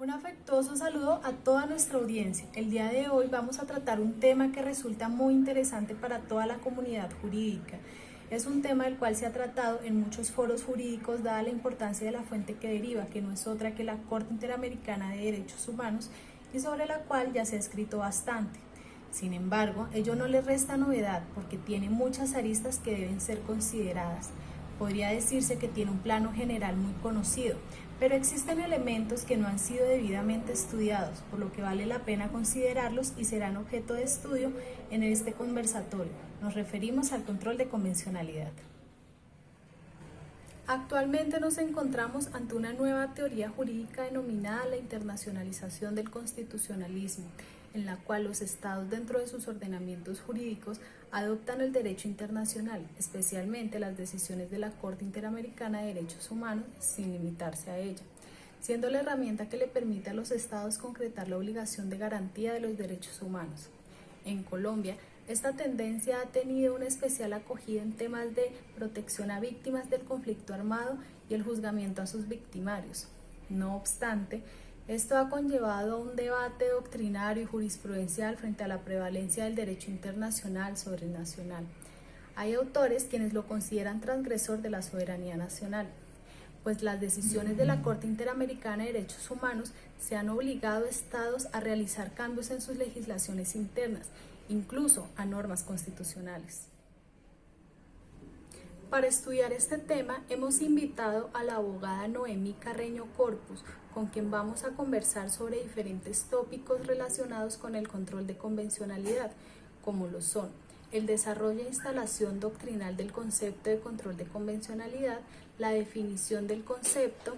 Un afectuoso saludo a toda nuestra audiencia. El día de hoy vamos a tratar un tema que resulta muy interesante para toda la comunidad jurídica. Es un tema del cual se ha tratado en muchos foros jurídicos dada la importancia de la fuente que deriva, que no es otra que la Corte Interamericana de Derechos Humanos y sobre la cual ya se ha escrito bastante. Sin embargo, ello no le resta novedad porque tiene muchas aristas que deben ser consideradas. Podría decirse que tiene un plano general muy conocido, pero existen elementos que no han sido debidamente estudiados, por lo que vale la pena considerarlos y serán objeto de estudio en este conversatorio. Nos referimos al control de convencionalidad. Actualmente nos encontramos ante una nueva teoría jurídica denominada la internacionalización del constitucionalismo, en la cual los estados dentro de sus ordenamientos jurídicos adoptan el derecho internacional, especialmente las decisiones de la Corte Interamericana de Derechos Humanos, sin limitarse a ella, siendo la herramienta que le permite a los estados concretar la obligación de garantía de los derechos humanos. En Colombia, esta tendencia ha tenido una especial acogida en temas de protección a víctimas del conflicto armado y el juzgamiento a sus victimarios. No obstante, esto ha conllevado a un debate doctrinario y jurisprudencial frente a la prevalencia del derecho internacional sobre el nacional. Hay autores quienes lo consideran transgresor de la soberanía nacional, pues las decisiones de la Corte Interamericana de Derechos Humanos se han obligado a estados a realizar cambios en sus legislaciones internas, incluso a normas constitucionales. Para estudiar este tema hemos invitado a la abogada Noemí Carreño Corpus, con quien vamos a conversar sobre diferentes tópicos relacionados con el control de convencionalidad, como lo son el desarrollo e instalación doctrinal del concepto de control de convencionalidad, la definición del concepto,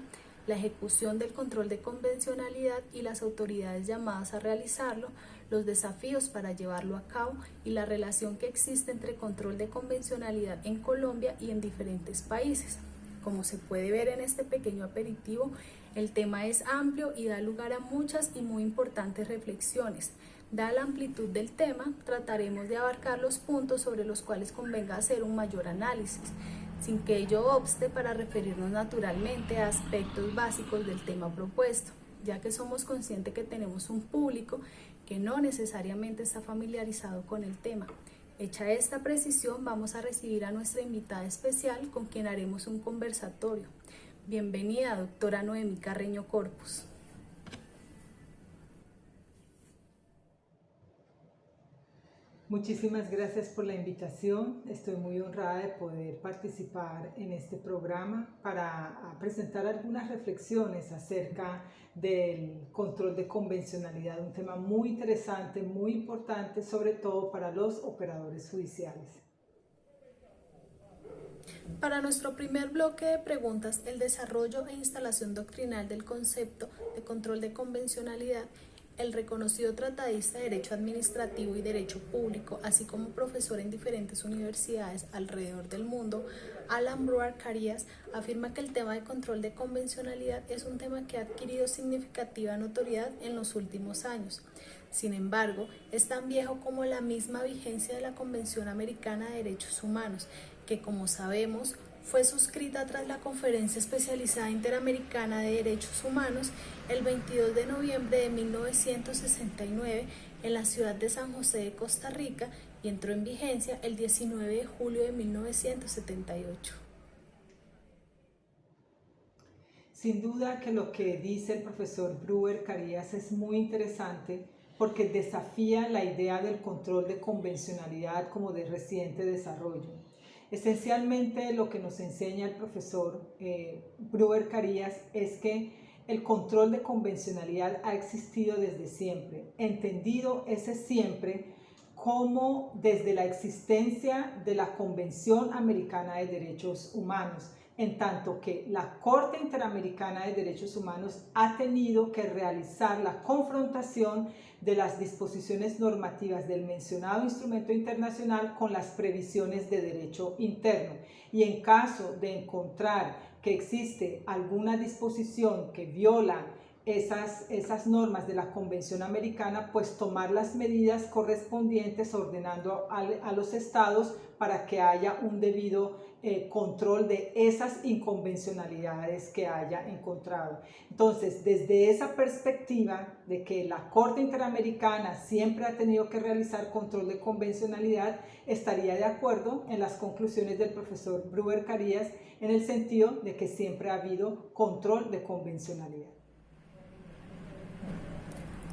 la ejecución del control de convencionalidad y las autoridades llamadas a realizarlo, los desafíos para llevarlo a cabo y la relación que existe entre control de convencionalidad en Colombia y en diferentes países. Como se puede ver en este pequeño aperitivo, el tema es amplio y da lugar a muchas y muy importantes reflexiones. Dada la amplitud del tema, trataremos de abarcar los puntos sobre los cuales convenga hacer un mayor análisis, sin que ello obste para referirnos naturalmente a aspectos básicos del tema propuesto, ya que somos conscientes que tenemos un público que no necesariamente está familiarizado con el tema. Hecha esta precisión, vamos a recibir a nuestra invitada especial con quien haremos un conversatorio. Bienvenida, doctora Noemí Carreño Corpus. Muchísimas gracias por la invitación. Estoy muy honrada de poder participar en este programa para presentar algunas reflexiones acerca del control de convencionalidad, un tema muy interesante, muy importante, sobre todo para los operadores judiciales. Para nuestro primer bloque de preguntas, el desarrollo e instalación doctrinal del concepto de control de convencionalidad, el reconocido tratadista de Derecho Administrativo y Derecho Público, así como profesor en diferentes universidades alrededor del mundo, Alan Brewer Carías, afirma que el tema de control de convencionalidad es un tema que ha adquirido significativa notoriedad en los últimos años. Sin embargo, es tan viejo como la misma vigencia de la Convención Americana de Derechos Humanos, que, como sabemos, fue suscrita tras la Conferencia Especializada Interamericana de Derechos Humanos el 22 de noviembre de 1969 en la ciudad de San José de Costa Rica y entró en vigencia el 19 de julio de 1978. Sin duda que lo que dice el profesor Brewer Carías es muy interesante porque desafía la idea del control de convencionalidad como de reciente desarrollo. Esencialmente lo que nos enseña el profesor Brewer Carías es que el control de convencionalidad ha existido desde siempre, entendido ese siempre como desde la existencia de la Convención Americana de Derechos Humanos, en tanto que la Corte Interamericana de Derechos Humanos ha tenido que realizar la confrontación de las disposiciones normativas del mencionado instrumento internacional con las previsiones de derecho interno. Y en caso de encontrar que existe alguna disposición que viola esas normas de la Convención Americana, pues tomar las medidas correspondientes ordenando a los estados para que haya un debido control de esas inconvencionalidades que haya encontrado. Entonces, desde esa perspectiva de que la Corte Interamericana siempre ha tenido que realizar control de convencionalidad, estaría de acuerdo en las conclusiones del profesor Brewer Carías en el sentido de que siempre ha habido control de convencionalidad.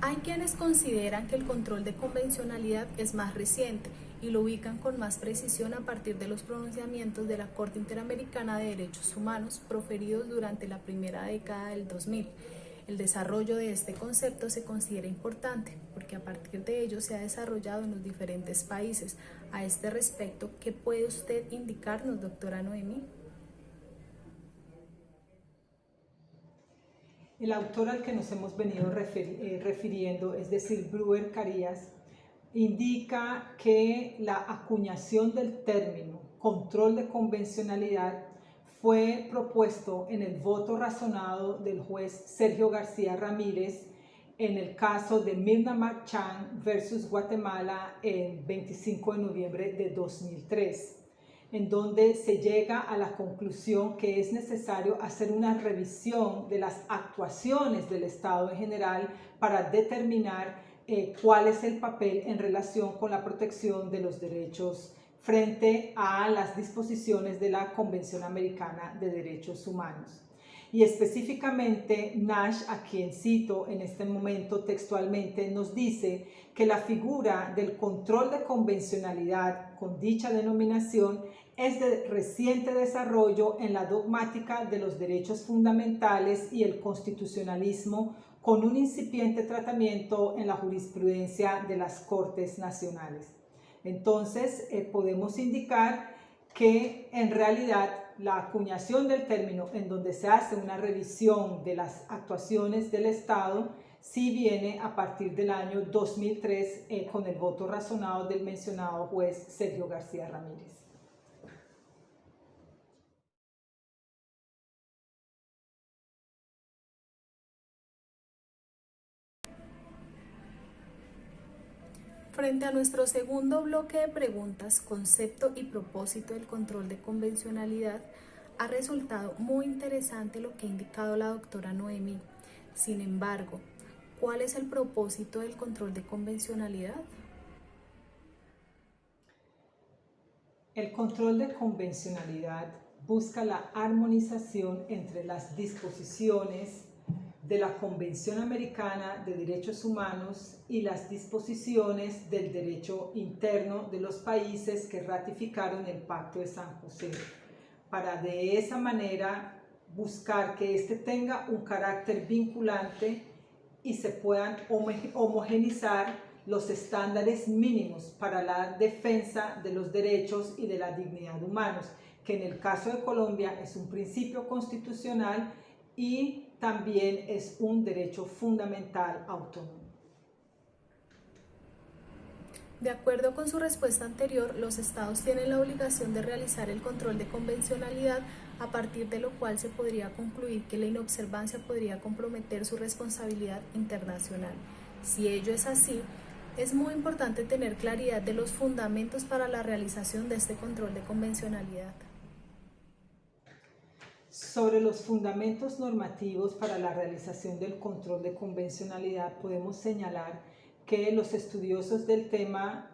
Hay quienes consideran que el control de convencionalidad es más reciente y lo ubican con más precisión a partir de los pronunciamientos de la Corte Interamericana de Derechos Humanos proferidos durante la primera década del 2000. El desarrollo de este concepto se considera importante porque a partir de ello se ha desarrollado en los diferentes países. A este respecto, ¿qué puede usted indicarnos, doctora Noemí? El autor al que nos hemos venido refiriendo, es decir, Brewer Carías, indica que la acuñación del término control de convencionalidad fue propuesto en el voto razonado del juez Sergio García Ramírez en el caso de Mirna Marchand versus Guatemala el 25 de noviembre de 2003. En donde se llega a la conclusión que es necesario hacer una revisión de las actuaciones del Estado en general para determinar cuál es el papel en relación con la protección de los derechos frente a las disposiciones de la Convención Americana de Derechos Humanos. Y específicamente Nash, a quien cito en este momento textualmente, nos dice que la figura del control de convencionalidad con dicha denominación es de reciente desarrollo en la dogmática de los derechos fundamentales y el constitucionalismo, con un incipiente tratamiento en la jurisprudencia de las Cortes Nacionales. Entonces, podemos indicar que en realidad la acuñación del término en donde se hace una revisión de las actuaciones del Estado sí viene a partir del año 2003 con el voto razonado del mencionado juez Sergio García Ramírez. Frente a nuestro segundo bloque de preguntas, concepto y propósito del control de convencionalidad, ha resultado muy interesante lo que ha indicado la doctora Noemí. Sin embargo, ¿cuál es el propósito del control de convencionalidad? El control de convencionalidad busca la armonización entre las disposiciones de la Convención Americana de Derechos Humanos y las disposiciones del derecho interno de los países que ratificaron el Pacto de San José, para de esa manera buscar que éste tenga un carácter vinculante y se puedan homogeneizar los estándares mínimos para la defensa de los derechos y de la dignidad humanos, que en el caso de Colombia es un principio constitucional y también es un derecho fundamental autónomo. De acuerdo con su respuesta anterior, los estados tienen la obligación de realizar el control de convencionalidad, a partir de lo cual se podría concluir que la inobservancia podría comprometer su responsabilidad internacional. Si ello es así, es muy importante tener claridad de los fundamentos para la realización de este control de convencionalidad. Sobre los fundamentos normativos para la realización del control de convencionalidad, podemos señalar que los estudiosos del tema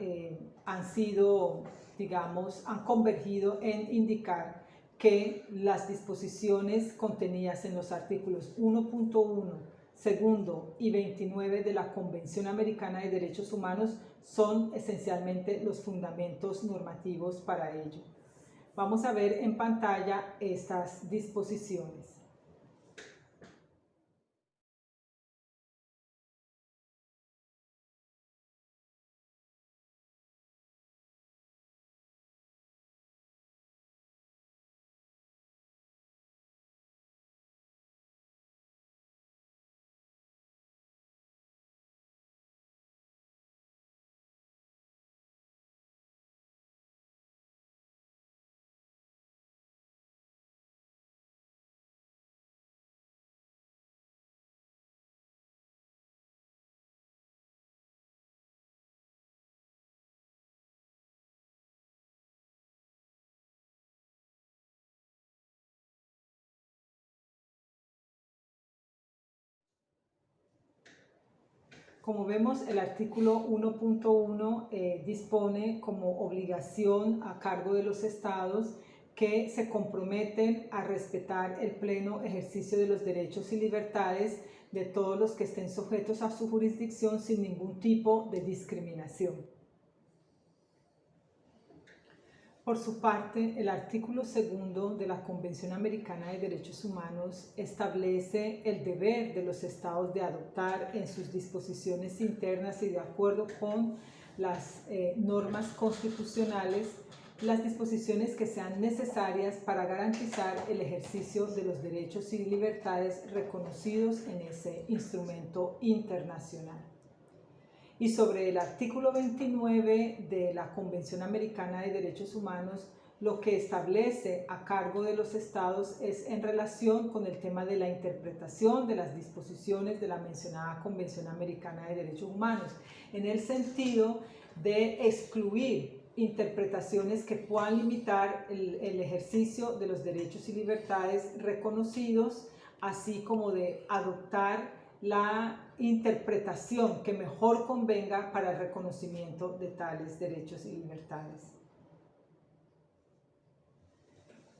han convergido en indicar que las disposiciones contenidas en los artículos 1.1, segundo y 29 de la Convención Americana de Derechos Humanos son esencialmente los fundamentos normativos para ello. Vamos a ver en pantalla estas disposiciones. Como vemos, el artículo 1.1 dispone como obligación a cargo de los estados que se comprometen a respetar el pleno ejercicio de los derechos y libertades de todos los que estén sujetos a su jurisdicción sin ningún tipo de discriminación. Por su parte, el artículo 2 de la Convención Americana de Derechos Humanos establece el deber de los estados de adoptar en sus disposiciones internas y de acuerdo con las normas constitucionales las disposiciones que sean necesarias para garantizar el ejercicio de los derechos y libertades reconocidos en ese instrumento internacional. Y sobre el artículo 29 de la Convención Americana de Derechos Humanos, lo que establece a cargo de los estados es en relación con el tema de la interpretación de las disposiciones de la mencionada Convención Americana de Derechos Humanos, en el sentido de excluir interpretaciones que puedan limitar el ejercicio de los derechos y libertades reconocidos, así como de adoptar la interpretación que mejor convenga para el reconocimiento de tales derechos y libertades.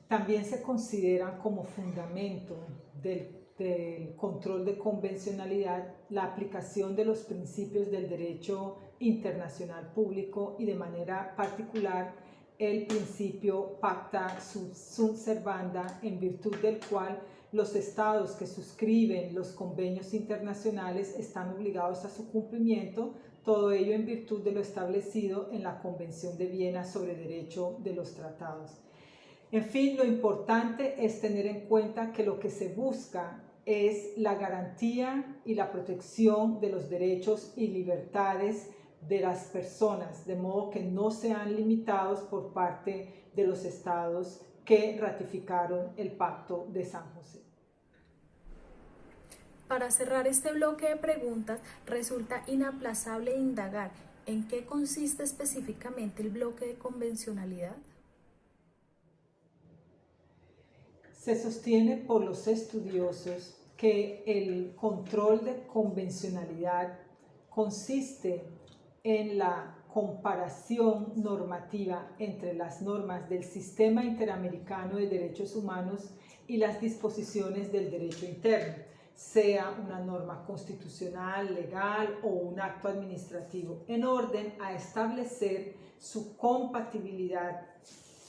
También se considera como fundamento del control de convencionalidad la aplicación de los principios del derecho internacional público y de manera particular el principio pacta sunt servanda, en virtud del cual los estados que suscriben los convenios internacionales están obligados a su cumplimiento, todo ello en virtud de lo establecido en la Convención de Viena sobre Derecho de los Tratados. En fin, lo importante es tener en cuenta que lo que se busca es la garantía y la protección de los derechos y libertades de las personas, de modo que no sean limitados por parte de los estados que ratificaron el Pacto de San José. Para cerrar este bloque de preguntas, resulta inaplazable indagar en qué consiste específicamente el bloque de convencionalidad. Se sostiene por los estudiosos que el control de convencionalidad consiste en la comparación normativa entre las normas del Sistema Interamericano de Derechos Humanos y las disposiciones del derecho interno, sea una norma constitucional, legal o un acto administrativo, en orden a establecer su compatibilidad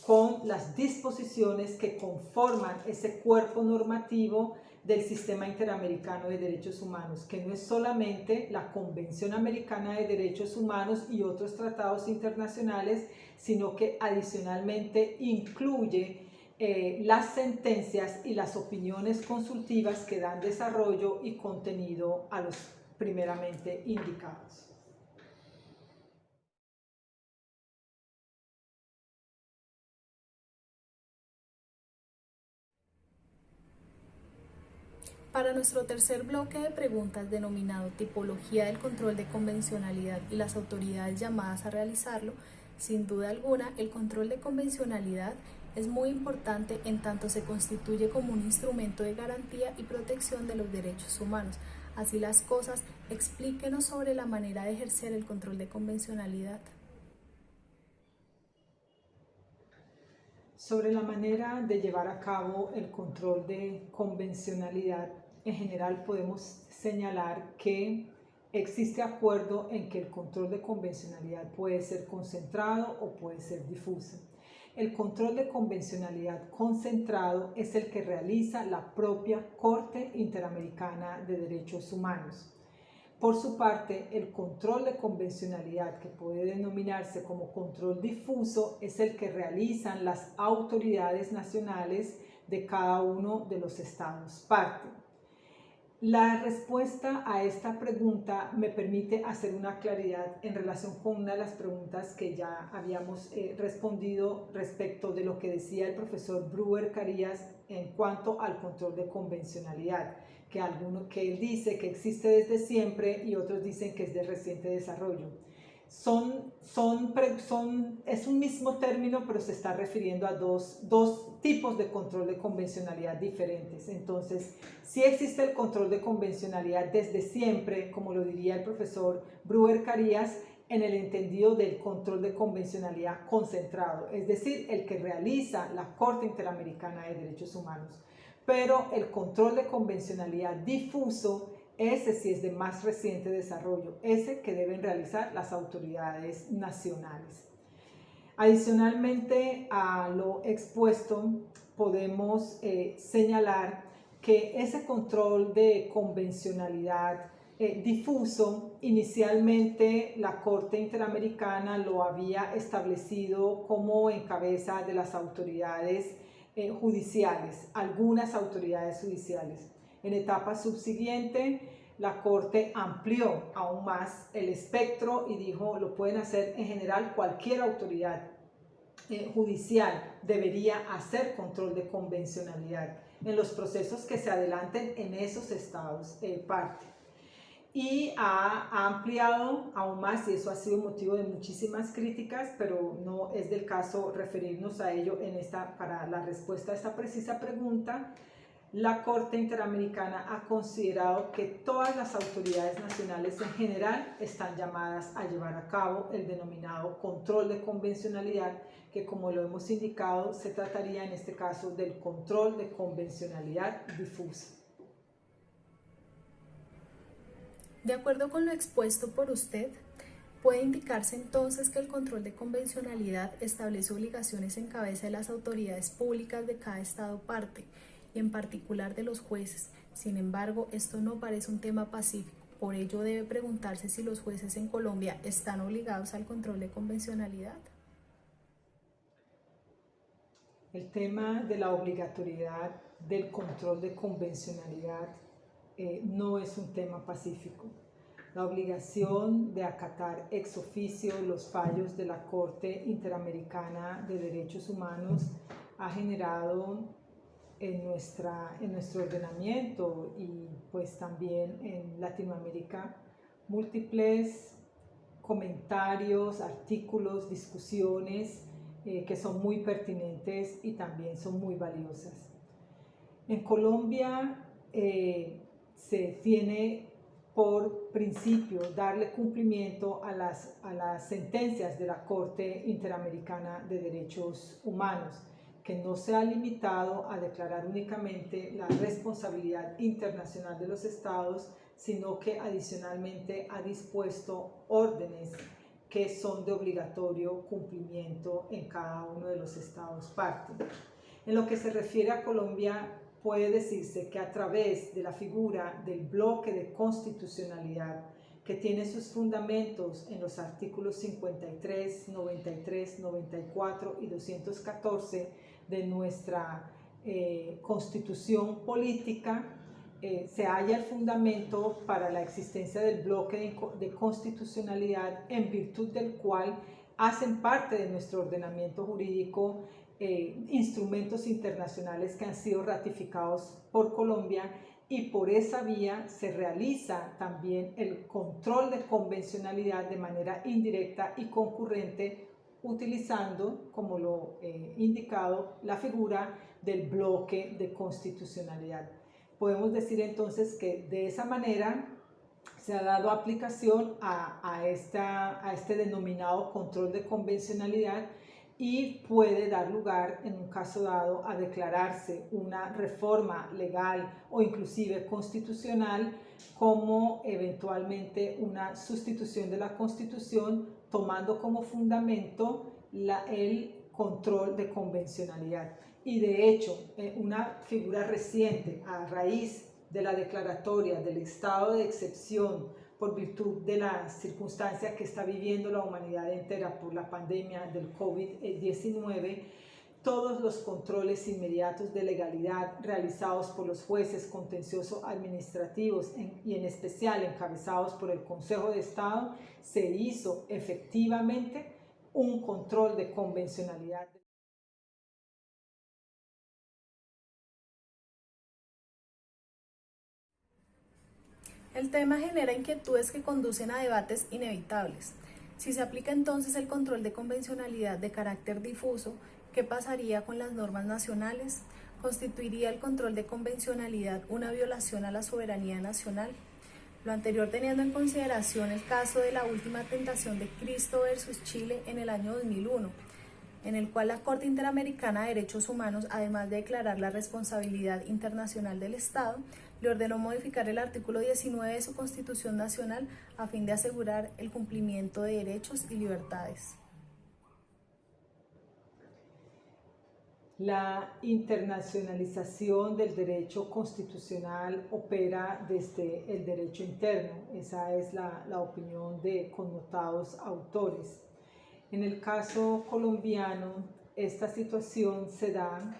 con las disposiciones que conforman ese cuerpo normativo del Sistema Interamericano de Derechos Humanos, que no es solamente la Convención Americana de Derechos Humanos y otros tratados internacionales, sino que adicionalmente incluye las sentencias y las opiniones consultivas que dan desarrollo y contenido a los primeramente indicados. Para nuestro tercer bloque de preguntas denominado Tipología del control de convencionalidad y las autoridades llamadas a realizarlo, sin duda alguna el control de convencionalidad es muy importante en tanto se constituye como un instrumento de garantía y protección de los derechos humanos. Así las cosas, explíquenos sobre la manera de ejercer el control de convencionalidad. Sobre la manera de llevar a cabo el control de convencionalidad, en general podemos señalar que existe acuerdo en que el control de convencionalidad puede ser concentrado o puede ser difuso. El control de convencionalidad concentrado es el que realiza la propia Corte Interamericana de Derechos Humanos. Por su parte, el control de convencionalidad, que puede denominarse como control difuso, es el que realizan las autoridades nacionales de cada uno de los estados parte. La respuesta a esta pregunta me permite hacer una claridad en relación con una de las preguntas que ya habíamos respondido respecto de lo que decía el profesor Brewer Carías en cuanto al control de convencionalidad, que él dice que existe desde siempre y otros dicen que es de reciente desarrollo. es un mismo término, pero se está refiriendo a dos tipos de control de convencionalidad diferentes. Entonces, sí existe el control de convencionalidad desde siempre, como lo diría el profesor Brewer Carías, en el entendido del control de convencionalidad concentrado, es decir, el que realiza la Corte Interamericana de Derechos Humanos. Pero el control de convencionalidad difuso, ese sí es de más reciente desarrollo, ese que deben realizar las autoridades nacionales. Adicionalmente a lo expuesto, podemos señalar que ese control de convencionalidad difuso, inicialmente la Corte Interamericana lo había establecido como en cabeza de las autoridades judiciales, algunas autoridades judiciales. En etapa subsiguiente, la Corte amplió aún más el espectro y dijo, lo pueden hacer en general cualquier autoridad judicial debería hacer control de convencionalidad en los procesos que se adelanten en esos estados parte. Y ha ampliado aún más, y eso ha sido motivo de muchísimas críticas, pero no es del caso referirnos a ello para la respuesta a esta precisa pregunta. La Corte Interamericana ha considerado que todas las autoridades nacionales en general están llamadas a llevar a cabo el denominado control de convencionalidad, que como lo hemos indicado, se trataría en este caso del control de convencionalidad difusa. De acuerdo con lo expuesto por usted, puede indicarse entonces que el control de convencionalidad establece obligaciones en cabeza de las autoridades públicas de cada estado parte, y en particular de los jueces. Sin embargo, esto no parece un tema pacífico. Por ello debe preguntarse si los jueces en Colombia están obligados al control de convencionalidad. El tema de la obligatoriedad del control de convencionalidad no es un tema pacífico. La obligación de acatar ex oficio los fallos de la Corte Interamericana de Derechos Humanos ha generado en nuestro ordenamiento y pues también en Latinoamérica múltiples comentarios, artículos, discusiones que son muy pertinentes y también son muy valiosas. En Colombia se tiene por principio darle cumplimiento a las sentencias de la Corte Interamericana de Derechos Humanos, que no se ha limitado a declarar únicamente la responsabilidad internacional de los estados, sino que adicionalmente ha dispuesto órdenes que son de obligatorio cumplimiento en cada uno de los estados parte. En lo que se refiere a Colombia, puede decirse que a través de la figura del bloque de constitucionalidad, que tiene sus fundamentos en los artículos 53, 93, 94 y 214 de nuestra Constitución política, se halla el fundamento para la existencia del bloque de constitucionalidad, en virtud del cual hacen parte de nuestro ordenamiento jurídico instrumentos internacionales que han sido ratificados por Colombia, y por esa vía se realiza también el control de convencionalidad de manera indirecta y concurrente, utilizando, como lo he indicado, la figura del bloque de constitucionalidad. Podemos decir entonces que de esa manera se ha dado aplicación a este denominado control de convencionalidad, y puede dar lugar, en un caso dado, a declararse una reforma legal o inclusive constitucional, como eventualmente una sustitución de la Constitución, tomando como fundamento el control de convencionalidad. Y de hecho, una figura reciente a raíz de la declaratoria del estado de excepción por virtud de la circunstancia que está viviendo la humanidad entera por la pandemia del COVID-19, todos los controles inmediatos de legalidad realizados por los jueces contencioso administrativos y en especial encabezados por el Consejo de Estado, se hizo efectivamente un control de convencionalidad. El tema genera inquietudes que conducen a debates inevitables. Si se aplica entonces el control de convencionalidad de carácter difuso, ¿qué pasaría con las normas nacionales? ¿Constituiría el control de convencionalidad una violación a la soberanía nacional? Lo anterior teniendo en consideración el caso de la última tentación de Cristo versus Chile en el año 2001, en el cual la Corte Interamericana de Derechos Humanos, además de declarar la responsabilidad internacional del Estado, le ordenó modificar el artículo 19 de su Constitución Nacional a fin de asegurar el cumplimiento de derechos y libertades. La internacionalización del derecho constitucional opera desde el derecho interno. Esa es la opinión de connotados autores. En el caso colombiano, esta situación se da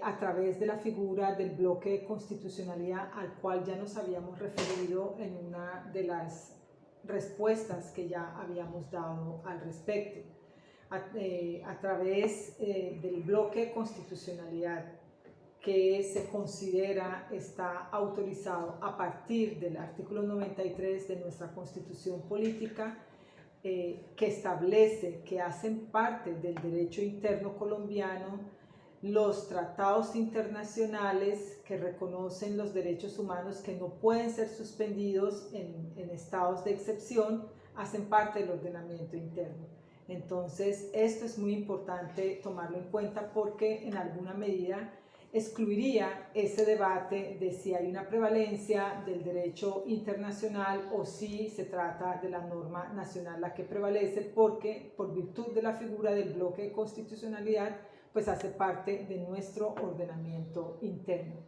a través de la figura del bloque de constitucionalidad al cual ya nos habíamos referido en una de las respuestas que ya habíamos dado al respecto. A través del bloque de constitucionalidad que se considera está autorizado a partir del artículo 93 de nuestra Constitución Política, que establece que hacen parte del derecho interno colombiano los tratados internacionales que reconocen los derechos humanos que no pueden ser suspendidos en estados de excepción, hacen parte del ordenamiento interno. Entonces, esto es muy importante tomarlo en cuenta porque en alguna medida excluiría ese debate de si hay una prevalencia del derecho internacional o si se trata de la norma nacional la que prevalece, porque por virtud de la figura del bloque de constitucionalidad, pues hace parte de nuestro ordenamiento interno.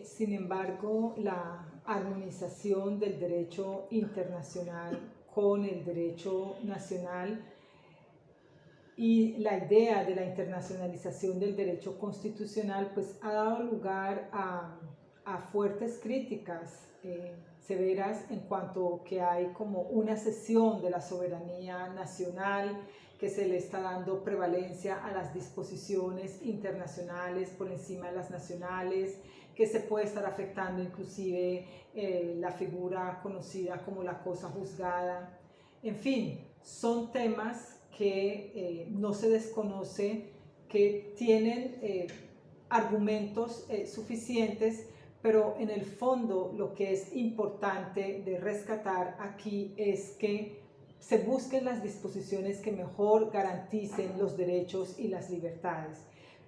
Sin embargo, la armonización del derecho internacional con el derecho nacional y la idea de la internacionalización del derecho constitucional pues ha dado lugar a fuertes críticas severas en cuanto que hay como una cesión de la soberanía nacional, que se le está dando prevalencia a las disposiciones internacionales por encima de las nacionales, que se puede estar afectando inclusive la figura conocida como la cosa juzgada. En fin, son temas que no se desconoce, que tienen argumentos suficientes, pero en el fondo lo que es importante de rescatar aquí es que se busquen las disposiciones que mejor garanticen los derechos y las libertades.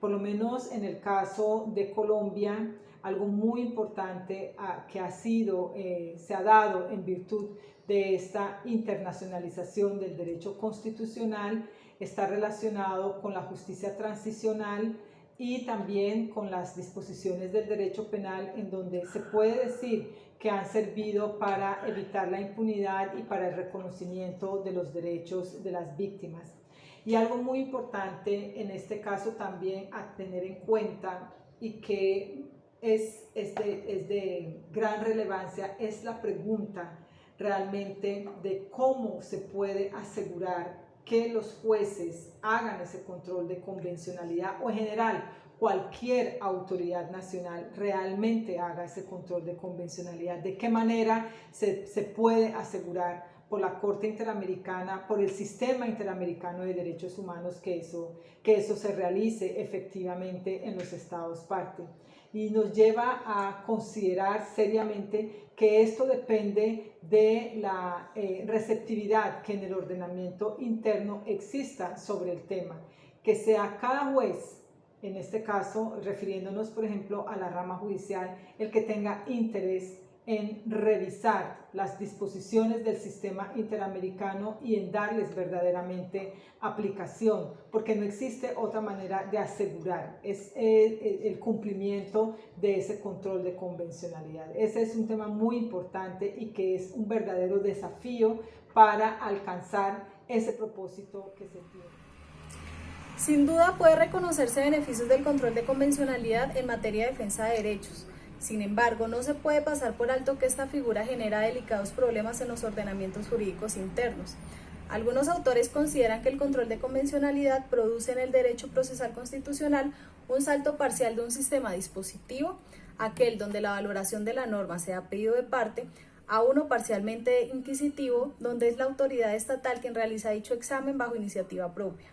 Por lo menos en el caso de Colombia, algo muy importante que se ha dado en virtud de esta internacionalización del derecho constitucional está relacionado con la justicia transicional y también con las disposiciones del derecho penal, en donde se puede decir que han servido para evitar la impunidad y para el reconocimiento de los derechos de las víctimas. Y algo muy importante en este caso también a tener en cuenta y que es de gran relevancia es la pregunta realmente de cómo se puede asegurar que los jueces hagan ese control de convencionalidad o en general cualquier autoridad nacional realmente haga ese control de convencionalidad. ¿De qué manera se puede asegurar por la Corte Interamericana, por el Sistema Interamericano de Derechos Humanos que eso se realice efectivamente en los Estados parte? Y nos lleva a considerar seriamente que esto depende de la receptividad que en el ordenamiento interno exista sobre el tema, que sea cada juez, en este caso refiriéndonos por ejemplo a la rama judicial, el que tenga interés en revisar las disposiciones del sistema interamericano y en darles verdaderamente aplicación, porque no existe otra manera de asegurar el cumplimiento de ese control de convencionalidad. Ese es un tema muy importante y que es un verdadero desafío para alcanzar ese propósito que se tiene. Sin duda puede reconocerse beneficios del control de convencionalidad en materia de defensa de derechos. Sin embargo, no se puede pasar por alto que esta figura genera delicados problemas en los ordenamientos jurídicos internos. Algunos autores consideran que el control de convencionalidad produce en el derecho procesal constitucional un salto parcial de un sistema dispositivo, aquel donde la valoración de la norma sea pedido de parte, a uno parcialmente inquisitivo, donde es la autoridad estatal quien realiza dicho examen bajo iniciativa propia.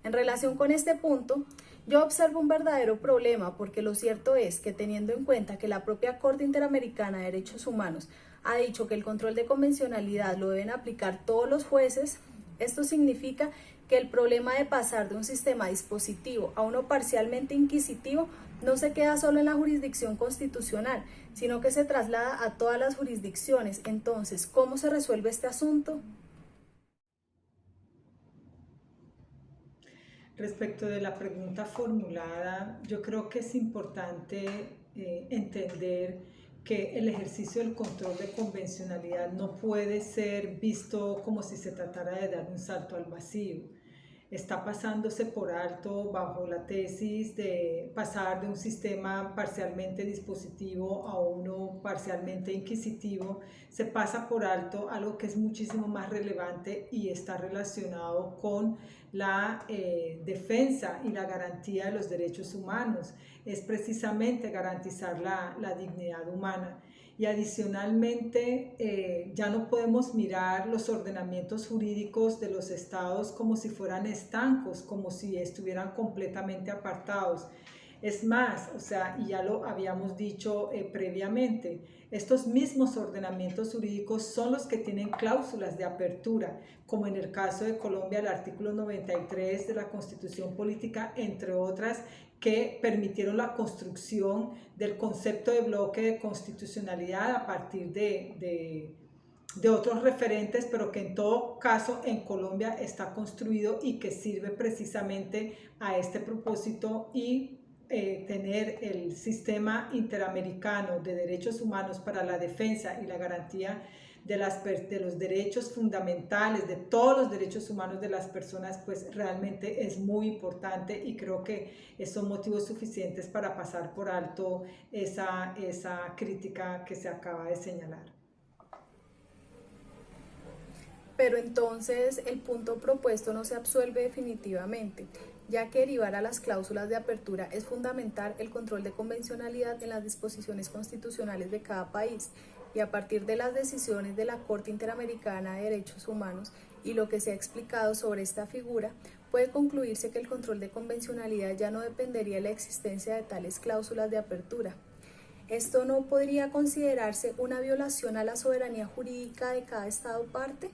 En relación con este punto, yo observo un verdadero problema porque lo cierto es que teniendo en cuenta que la propia Corte Interamericana de Derechos Humanos ha dicho que el control de convencionalidad lo deben aplicar todos los jueces, esto significa que el problema de pasar de un sistema dispositivo a uno parcialmente inquisitivo no se queda solo en la jurisdicción constitucional, sino que se traslada a todas las jurisdicciones. Entonces, ¿cómo se resuelve este asunto? Respecto de la pregunta formulada, yo creo que es importante entender que el ejercicio del control de convencionalidad no puede ser visto como si se tratara de dar un salto al vacío. Está pasándose por alto bajo la tesis de pasar de un sistema parcialmente dispositivo a uno parcialmente inquisitivo. Se pasa por alto algo que es muchísimo más relevante y está relacionado con la defensa y la garantía de los derechos humanos. Es precisamente garantizar la dignidad humana. Y adicionalmente ya no podemos mirar los ordenamientos jurídicos de los estados como si fueran estancos, como si estuvieran completamente apartados. Es más, o sea, y ya lo habíamos dicho previamente, estos mismos ordenamientos jurídicos son los que tienen cláusulas de apertura, como en el caso de Colombia el artículo 93 de la Constitución Política, entre otras, que permitieron la construcción del concepto de bloque de constitucionalidad a partir de otros referentes, pero que en todo caso en Colombia está construido y que sirve precisamente a este propósito y tener el sistema interamericano de derechos humanos para la defensa y la garantía de los derechos fundamentales, de todos los derechos humanos de las personas, pues realmente es muy importante y creo que son motivos suficientes para pasar por alto esa crítica que se acaba de señalar. Pero entonces el punto propuesto no se absuelve definitivamente, ya que derivar a las cláusulas de apertura es fundamental el control de convencionalidad en las disposiciones constitucionales de cada país y a partir de las decisiones de la Corte Interamericana de Derechos Humanos y lo que se ha explicado sobre esta figura, puede concluirse que el control de convencionalidad ya no dependería de la existencia de tales cláusulas de apertura. ¿Esto no podría considerarse una violación a la soberanía jurídica de cada Estado parte?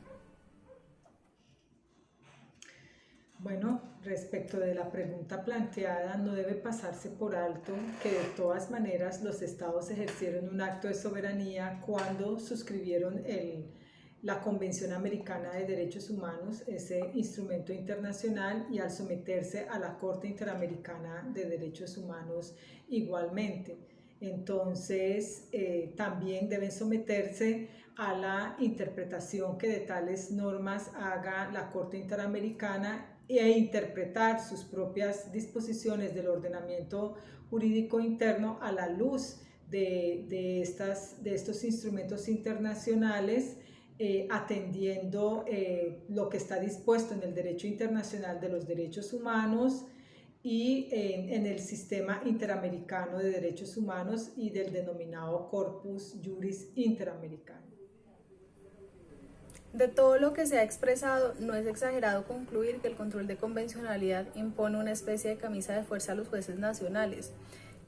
Bueno, respecto de la pregunta planteada, no debe pasarse por alto que de todas maneras los estados ejercieron un acto de soberanía cuando suscribieron la Convención Americana de Derechos Humanos, ese instrumento internacional, y al someterse a la Corte Interamericana de Derechos Humanos igualmente. Entonces, también deben someterse a la interpretación que de tales normas haga la Corte Interamericana e interpretar sus propias disposiciones del ordenamiento jurídico interno a la luz de estos instrumentos internacionales, atendiendo lo que está dispuesto en el derecho internacional de los derechos humanos y en el sistema interamericano de derechos humanos y del denominado Corpus Juris Interamericano. De todo lo que se ha expresado, no es exagerado concluir que el control de convencionalidad impone una especie de camisa de fuerza a los jueces nacionales,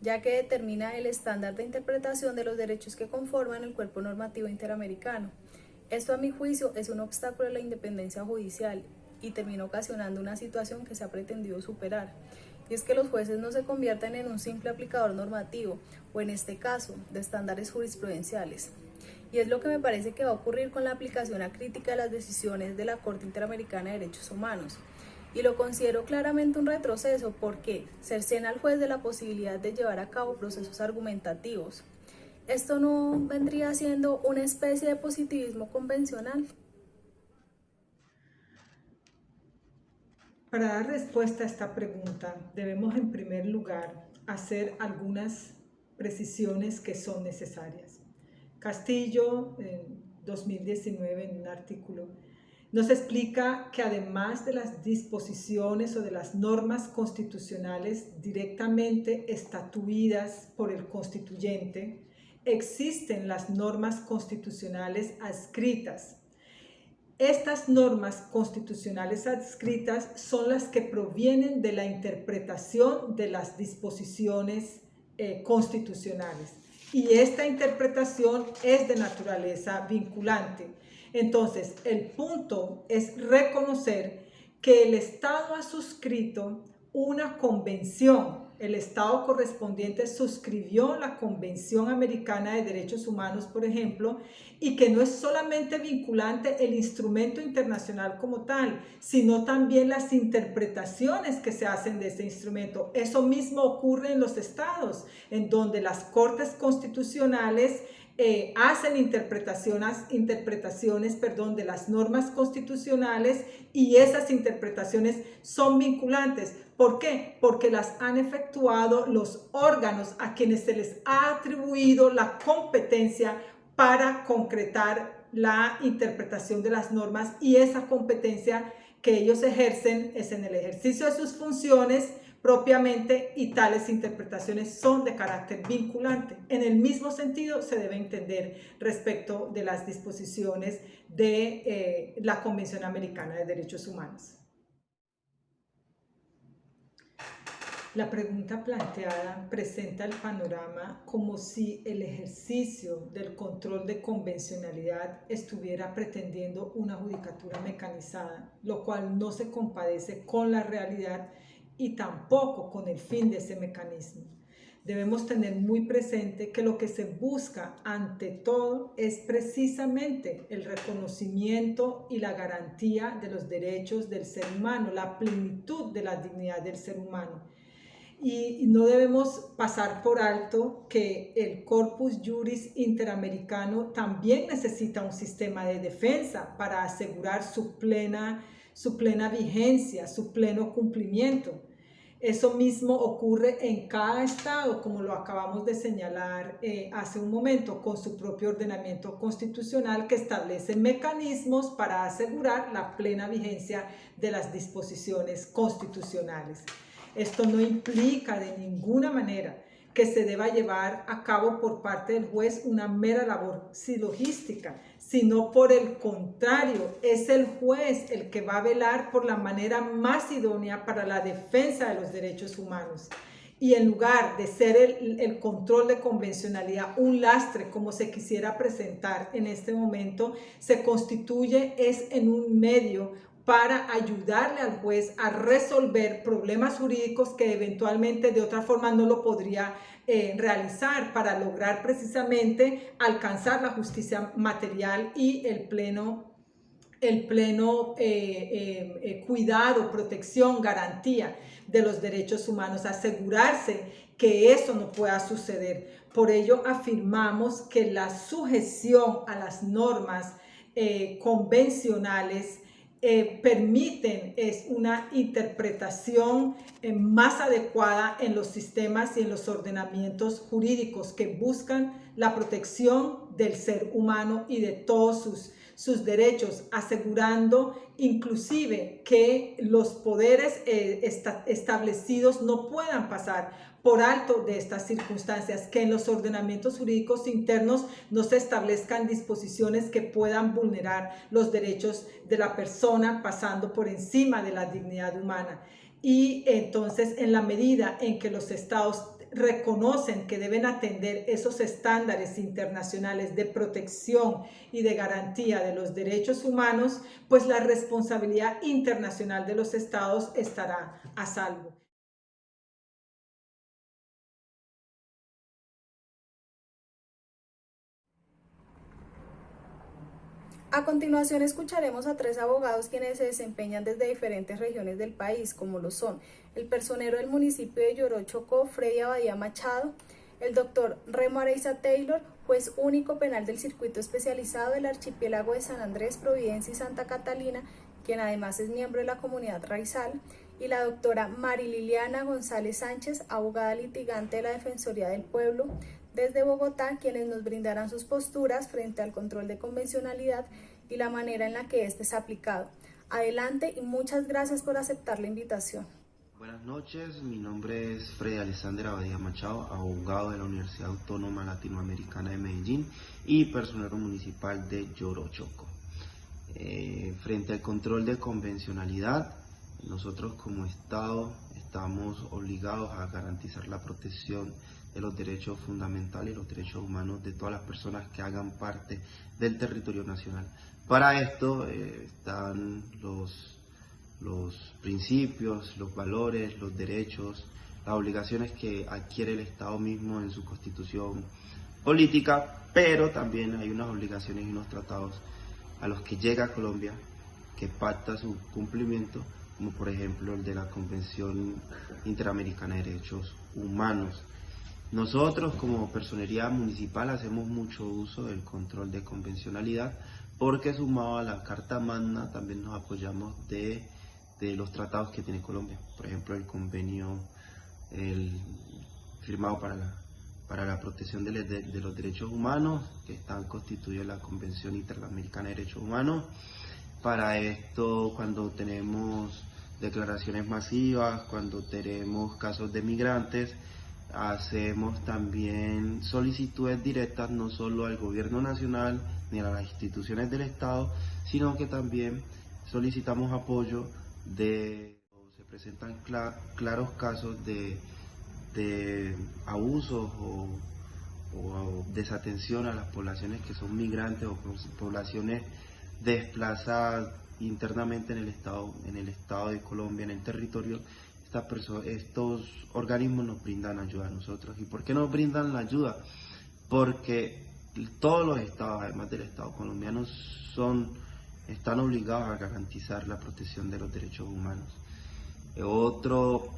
ya que determina el estándar de interpretación de los derechos que conforman el cuerpo normativo interamericano. Esto, a mi juicio, es un obstáculo a la independencia judicial y termina ocasionando una situación que se ha pretendido superar, y es que los jueces no se conviertan en un simple aplicador normativo, o en este caso, de estándares jurisprudenciales. Y es lo que me parece que va a ocurrir con la aplicación acrítica de las decisiones de la Corte Interamericana de Derechos Humanos. Y lo considero claramente un retroceso porque cercena al juez de la posibilidad de llevar a cabo procesos argumentativos. ¿Esto no vendría siendo una especie de positivismo convencional? Para dar respuesta a esta pregunta, debemos en primer lugar hacer algunas precisiones que son necesarias. Castillo, en 2019, en un artículo, nos explica que además de las disposiciones o de las normas constitucionales directamente estatuidas por el constituyente, existen las normas constitucionales adscritas. Estas normas constitucionales adscritas son las que provienen de la interpretación de las disposiciones constitucionales. Y esta interpretación es de naturaleza vinculante. Entonces, el punto es reconocer que el Estado ha suscrito una convención. El Estado correspondiente suscribió la Convención Americana de Derechos Humanos, por ejemplo, y que no es solamente vinculante el instrumento internacional como tal, sino también las interpretaciones que se hacen de ese instrumento. Eso mismo ocurre en los estados, en donde las cortes constitucionales hacen interpretaciones de las normas constitucionales, y esas interpretaciones son vinculantes. ¿Por qué? Porque las han efectuado los órganos a quienes se les ha atribuido la competencia para concretar la interpretación de las normas, y esa competencia que ellos ejercen es en el ejercicio de sus funciones propiamente, y tales interpretaciones son de carácter vinculante. En el mismo sentido se debe entender respecto de las disposiciones de la Convención Americana de Derechos Humanos. La pregunta planteada presenta el panorama como si el ejercicio del control de convencionalidad estuviera pretendiendo una judicatura mecanizada, lo cual no se compadece con la realidad y tampoco con el fin de ese mecanismo. Debemos tener muy presente que lo que se busca ante todo es precisamente el reconocimiento y la garantía de los derechos del ser humano, la plenitud de la dignidad del ser humano. Y no debemos pasar por alto que el Corpus Juris Interamericano también necesita un sistema de defensa para asegurar su plena vigencia, su pleno cumplimiento. Eso mismo ocurre en cada estado, como lo acabamos de señalar hace un momento, con su propio ordenamiento constitucional, que establece mecanismos para asegurar la plena vigencia de las disposiciones constitucionales. Esto no implica de ninguna manera que se deba llevar a cabo por parte del juez una mera labor silogística, sino por el contrario, es el juez el que va a velar por la manera más idónea para la defensa de los derechos humanos. Y en lugar de ser el control de convencionalidad un lastre, como se quisiera presentar en este momento, se constituye en un medio para ayudarle al juez a resolver problemas jurídicos que eventualmente de otra forma no lo podría realizar, para lograr precisamente alcanzar la justicia material y el pleno cuidado, protección, garantía de los derechos humanos, asegurarse que eso no pueda suceder. Por ello afirmamos que la sujeción a las normas convencionales permiten una interpretación más adecuada en los sistemas y en los ordenamientos jurídicos que buscan la protección del ser humano y de todos sus derechos, asegurando inclusive que los poderes establecidos no puedan pasar por alto de estas circunstancias, que en los ordenamientos jurídicos internos no se establezcan disposiciones que puedan vulnerar los derechos de la persona, pasando por encima de la dignidad humana. Y entonces, en la medida en que los estados reconocen que deben atender esos estándares internacionales de protección y de garantía de los derechos humanos, pues la responsabilidad internacional de los estados estará a salvo. A continuación escucharemos a 3 abogados quienes se desempeñan desde diferentes regiones del país, como lo son el personero del municipio de Yoró, Chocó, Freddy Abadía Machado, el doctor Remo Areiza Taylor, juez único penal del circuito especializado del archipiélago de San Andrés, Providencia y Santa Catalina, quien además es miembro de la comunidad raizal, y la doctora Mari Liliana González Sánchez, abogada litigante de la Defensoría del Pueblo, desde Bogotá, quienes nos brindarán sus posturas frente al control de convencionalidad y la manera en la que éste es aplicado. Adelante y muchas gracias por aceptar la invitación. Buenas noches, mi nombre es Freddy Alexander Abadía Machado, abogado de la Universidad Autónoma Latinoamericana de Medellín y personero municipal de Yorochoco. Frente al control de convencionalidad, nosotros como Estado estamos obligados a garantizar la protección de los derechos fundamentales y los derechos humanos de todas las personas que hagan parte del territorio nacional. Para esto están los principios, los valores, los derechos, las obligaciones que adquiere el Estado mismo en su constitución política, pero también hay unas obligaciones y unos tratados a los que llega Colombia que pacta su cumplimiento, como por ejemplo el de la Convención Interamericana de Derechos Humanos. Nosotros como personería municipal hacemos mucho uso del control de convencionalidad porque sumado a la Carta Magna también nos apoyamos de los tratados que tiene Colombia, por ejemplo el convenio firmado para la protección de los derechos humanos, que están constituidos en la Convención Interamericana de Derechos Humanos. Para esto, cuando tenemos declaraciones masivas, cuando tenemos casos de migrantes, hacemos también solicitudes directas no solo al gobierno nacional ni a las instituciones del Estado, sino que también solicitamos apoyo se presentan claros casos de abusos o desatención a las poblaciones que son migrantes o poblaciones desplazadas internamente en el Estado de Colombia, en el territorio. Estos organismos nos brindan ayuda a nosotros. ¿Y por qué nos brindan la ayuda? Porque todos los estados, además del Estado colombiano, están obligados a garantizar la protección de los derechos humanos. Otro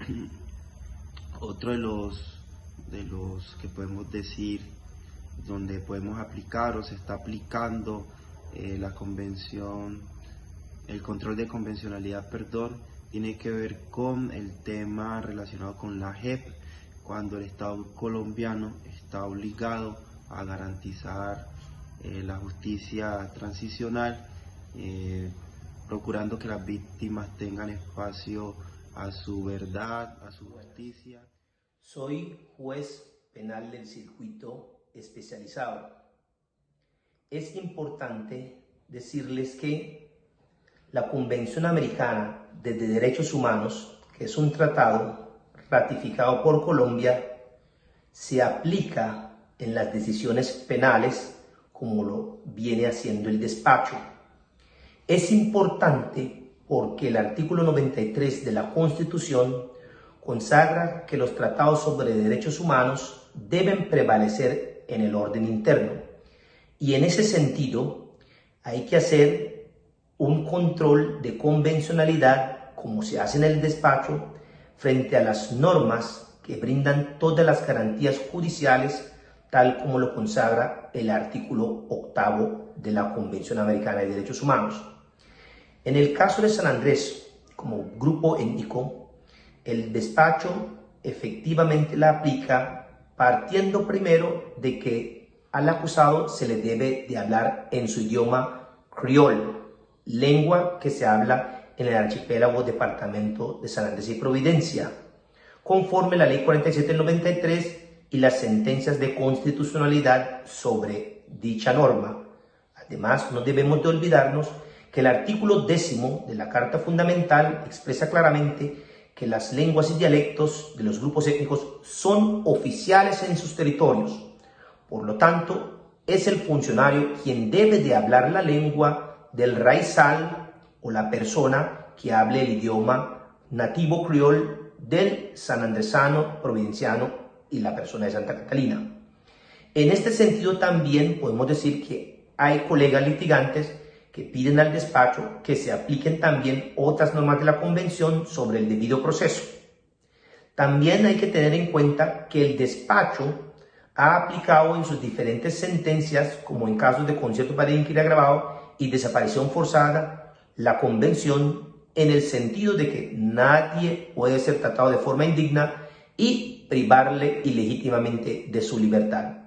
de los que podemos decir, donde podemos aplicar o se está aplicando el control de convencionalidad, tiene que ver con el tema relacionado con la JEP, cuando el Estado colombiano está obligado a garantizar la justicia transicional, procurando que las víctimas tengan espacio a su verdad, a su justicia. Soy juez penal del circuito especializado. Es importante decirles que la Convención Americana de Derechos Humanos, que es un tratado ratificado por Colombia, se aplica en las decisiones penales como lo viene haciendo el despacho. Es importante porque el artículo 93 de la Constitución consagra que los tratados sobre derechos humanos deben prevalecer en el orden interno. Y en ese sentido hay que hacer un control de convencionalidad, como se hace en el despacho, frente a las normas que brindan todas las garantías judiciales, tal como lo consagra el artículo 8 de la Convención Americana de Derechos Humanos. En el caso de San Andrés, como grupo étnico, el despacho efectivamente la aplica partiendo primero de que al acusado se le debe de hablar en su idioma criol, lengua que se habla en el archipiélago departamento de San Andrés y Providencia, conforme la Ley 47 del 93 y las sentencias de constitucionalidad sobre dicha norma. Además, no debemos de olvidarnos que el artículo 10 de la Carta Fundamental expresa claramente que las lenguas y dialectos de los grupos étnicos son oficiales en sus territorios. Por lo tanto, es el funcionario quien debe de hablar la lengua del raizal o la persona que hable el idioma nativo criol del sanandresano, provinciano y la persona de Santa Catalina. En este sentido también podemos decir que hay colegas litigantes que piden al despacho que se apliquen también otras normas de la Convención sobre el debido proceso. También hay que tener en cuenta que el despacho ha aplicado en sus diferentes sentencias, como en casos de concierto para delinquir agravado y desaparición forzada, la Convención en el sentido de que nadie puede ser tratado de forma indigna y privarle ilegítimamente de su libertad.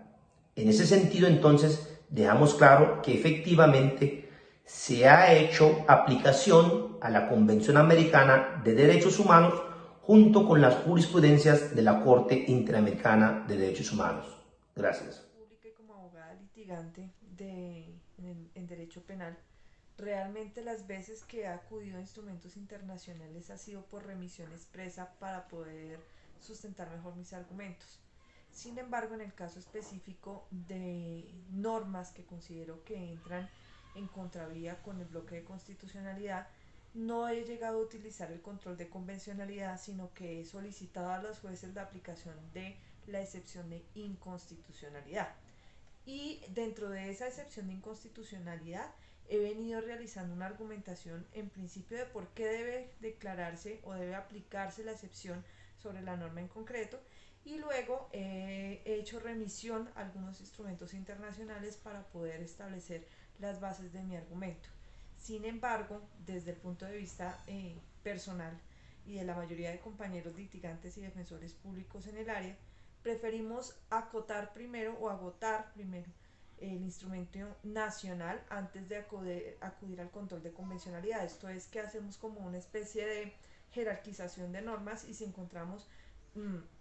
En ese sentido, entonces, dejamos claro que efectivamente se ha hecho aplicación a la Convención Americana de Derechos Humanos junto con las jurisprudencias de la Corte Interamericana de Derechos Humanos. Gracias. Pública y como abogada litigante en derecho penal, realmente las veces que he acudido a instrumentos internacionales ha sido por remisión expresa para poder sustentar mejor mis argumentos. Sin embargo, en el caso específico de normas que considero que entran en contravía con el bloque de constitucionalidad, no he llegado a utilizar el control de convencionalidad, sino que he solicitado a los jueces la aplicación de la excepción de inconstitucionalidad. Y dentro de esa excepción de inconstitucionalidad he venido realizando una argumentación en principio de por qué debe declararse o debe aplicarse la excepción sobre la norma en concreto, y luego he hecho remisión a algunos instrumentos internacionales para poder establecer las bases de mi argumento. Sin embargo, desde el punto de vista personal y de la mayoría de compañeros litigantes y defensores públicos en el área, preferimos agotar primero el instrumento nacional antes de acudir al control de convencionalidad. Esto es que hacemos como una especie de jerarquización de normas, y si encontramos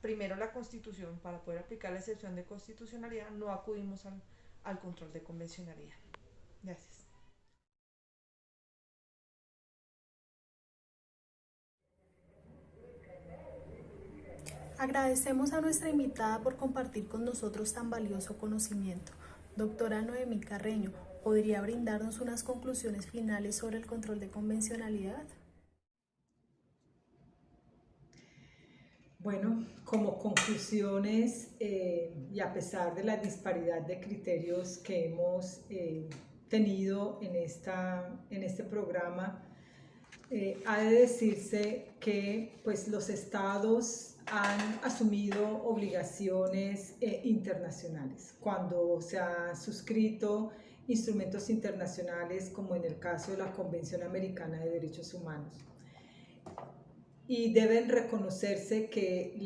primero la Constitución para poder aplicar la excepción de constitucionalidad, no acudimos al control de convencionalidad. Gracias. Agradecemos a nuestra invitada por compartir con nosotros tan valioso conocimiento. Doctora Noemí Carreño, ¿podría brindarnos unas conclusiones finales sobre el control de convencionalidad? Bueno, como conclusiones, y a pesar de la disparidad de criterios que hemos tenido en este programa, ha de decirse que pues, los estados han asumido obligaciones internacionales cuando se han suscrito instrumentos internacionales, como en el caso de la Convención Americana de Derechos Humanos. Y deben reconocerse que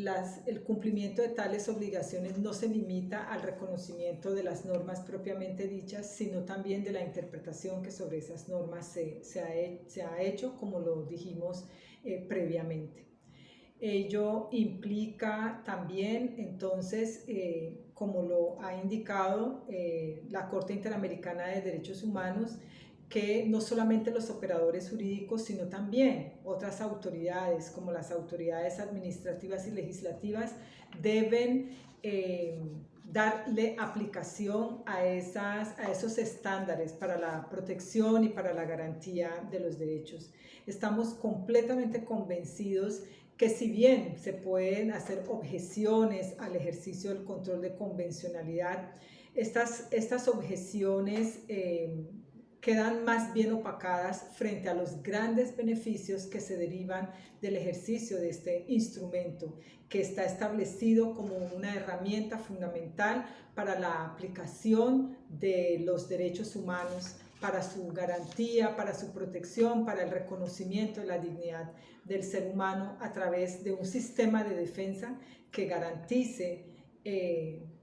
el cumplimiento de tales obligaciones no se limita al reconocimiento de las normas propiamente dichas, sino también de la interpretación que sobre esas normas se ha hecho, como lo dijimos previamente. Ello implica también, entonces, como lo ha indicado la Corte Interamericana de Derechos Humanos, que no solamente los operadores jurídicos, sino también otras autoridades, como las autoridades administrativas y legislativas, deben darle aplicación a esos estándares para la protección y para la garantía de los derechos. Estamos completamente convencidos que si bien se pueden hacer objeciones al ejercicio del control de convencionalidad, estas objeciones quedan más bien opacadas frente a los grandes beneficios que se derivan del ejercicio de este instrumento, que está establecido como una herramienta fundamental para la aplicación de los derechos humanos, para su garantía, para su protección, para el reconocimiento de la dignidad del ser humano a través de un sistema de defensa que garantice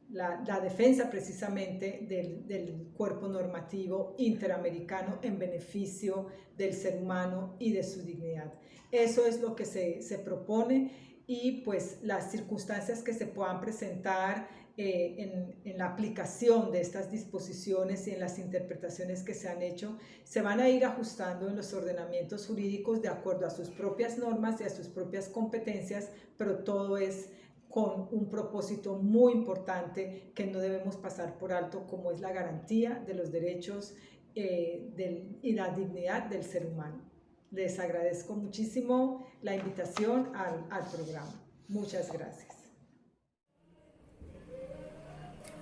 la defensa precisamente del cuerpo normativo interamericano en beneficio del ser humano y de su dignidad. Eso es lo que se propone, y pues las circunstancias que se puedan presentar en la aplicación de estas disposiciones y en las interpretaciones que se han hecho, se van a ir ajustando en los ordenamientos jurídicos de acuerdo a sus propias normas y a sus propias competencias, pero todo es con un propósito muy importante que no debemos pasar por alto, como es la garantía de los derechos y la dignidad del ser humano. Les agradezco muchísimo la invitación al programa. Muchas gracias.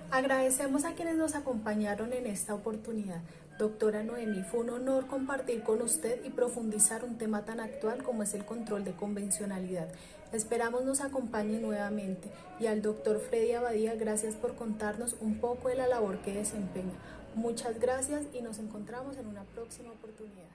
Agradecemos a quienes nos acompañaron en esta oportunidad. Doctora Noemí, fue un honor compartir con usted y profundizar un tema tan actual como es el control de convencionalidad. Esperamos nos acompañe nuevamente. Y al doctor Freddy Abadía, gracias por contarnos un poco de la labor que desempeña. Muchas gracias y nos encontramos en una próxima oportunidad.